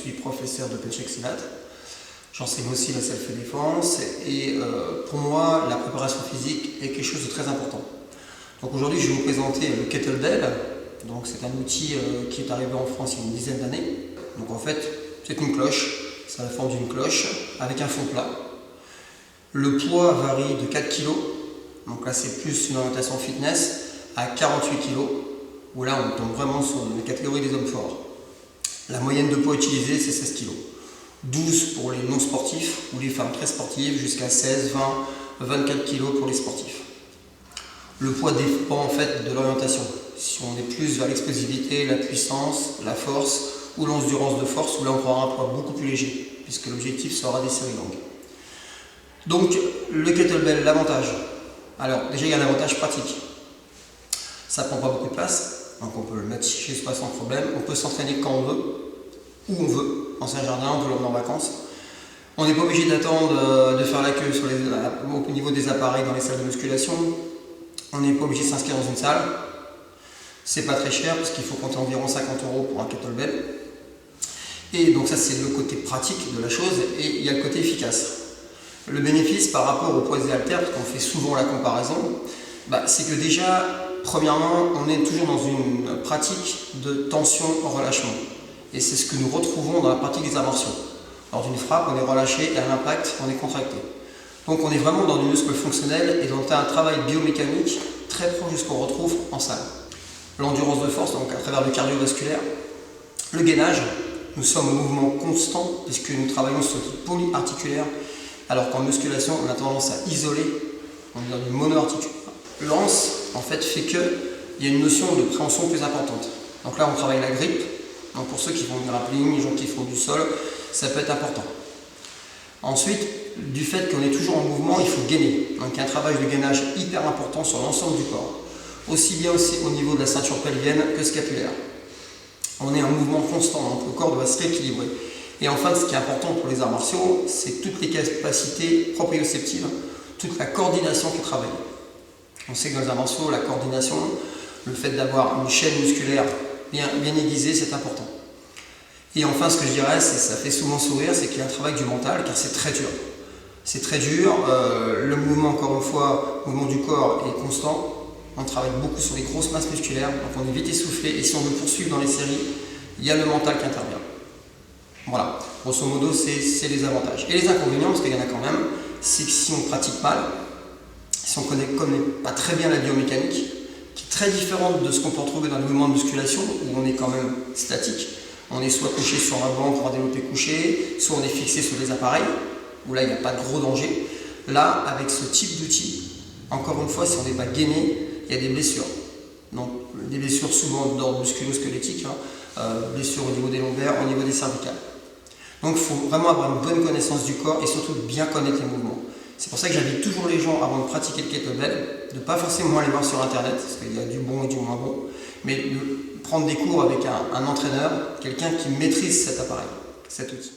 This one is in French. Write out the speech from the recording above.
suis professeur de Penchakshivat. J'enseigne aussi la self-défense et pour moi, la préparation physique est quelque chose de très important. Donc aujourd'hui, je vais vous présenter le kettlebell. Donc c'est un outil qui est arrivé en France il y a une dizaine d'années. Donc en fait, c'est une cloche, c'est la forme d'une cloche avec un fond plat. Le poids varie de 4 kg, donc là c'est plus une orientation fitness, à 48 kg, où là on tombe vraiment sur la catégorie des hommes forts. La moyenne de poids utilisée c'est 16 kg. 12 pour les non sportifs ou les femmes très sportives, jusqu'à 16, 20, 24 kg pour les sportifs. Le poids dépend en fait de l'orientation. Si on est plus vers l'explosivité, la puissance, la force ou l'endurance de force, où là on prendra un poids beaucoup plus léger, puisque l'objectif sera des séries longues. Donc le kettlebell, l'avantage. Alors déjà il y a un avantage pratique. Ça ne prend pas beaucoup de place, donc on peut le mettre chez soi sans problème. On peut s'entraîner quand on veut, où on veut. Dans un jardin, on peut l'emmener en vacances. On n'est pas obligé d'attendre de faire la queue au niveau des appareils dans les salles de musculation. On n'est pas obligé de s'inscrire dans une salle. C'est pas très cher parce qu'il faut compter environ 50 € pour un kettlebell. Et donc ça c'est le côté pratique de la chose, et il y a le côté efficace. Le bénéfice par rapport au poids des haltères, parce qu'on fait souvent la comparaison, c'est que déjà, premièrement, on est toujours dans une pratique de tension-relâchement. Et c'est ce que nous retrouvons dans la pratique des arts martiaux. Lors d'une frappe, on est relâché et à l'impact, on est contracté. Donc on est vraiment dans du muscle fonctionnel et dans un travail biomécanique très proche de ce qu'on retrouve en salle. L'endurance de force, donc à travers le cardiovasculaire. Le gainage, nous sommes au mouvement constant puisque nous travaillons sur le type polyarticulaire, alors qu'en musculation, on a tendance à isoler, on est dans du monoarticulaire. L'ANS, en fait, fait qu'il y a une notion de préhension plus importante. Donc là, on travaille la grippe. Donc pour ceux qui font du grappling, les gens qui font du sol, ça peut être important. Ensuite, du fait qu'on est toujours en mouvement, il faut gainer. Donc il y a un travail de gainage hyper important sur l'ensemble du corps. Aussi bien aussi au niveau de la ceinture pelvienne que scapulaire. On est en mouvement constant, donc le corps doit se rééquilibrer. Et enfin, ce qui est important pour les arts martiaux, c'est toutes les capacités proprioceptives, toute la coordination qui travaille. On sait que dans les arts martiaux, la coordination, le fait d'avoir une chaîne musculaire bien aiguisée, c'est important. Et enfin, ce que je dirais, ça fait souvent sourire, c'est qu'il y a un travail du mental, car c'est très dur. C'est très dur, le mouvement, encore une fois, le mouvement du corps est constant. On travaille beaucoup sur les grosses masses musculaires, donc on est vite essoufflé, et si on veut poursuivre dans les séries, il y a le mental qui intervient. Voilà, grosso modo, c'est les avantages. Et les inconvénients, parce qu'il y en a quand même, c'est que si on pratique mal, si on ne connaît pas très bien la biomécanique, qui est très différente de ce qu'on peut retrouver dans le mouvement de musculation, où on est quand même statique. On est soit couché sur un banc pour un développé couché, soit on est fixé sur des appareils, où là il n'y a pas de gros danger. Là, avec ce type d'outil, encore une fois, si on n'est pas gainé, il y a des blessures. Donc des blessures souvent d'ordre musculo-squelettique, blessures au niveau des lombaires, au niveau des cervicales. Donc il faut vraiment avoir une bonne connaissance du corps et surtout bien connaître les mouvements. C'est pour ça que j'invite toujours les gens, avant de pratiquer le kettlebell, de ne pas forcément aller voir sur internet, parce qu'il y a du bon et du moins bon, mais de prendre des cours avec un entraîneur, quelqu'un qui maîtrise cet appareil, cet outil.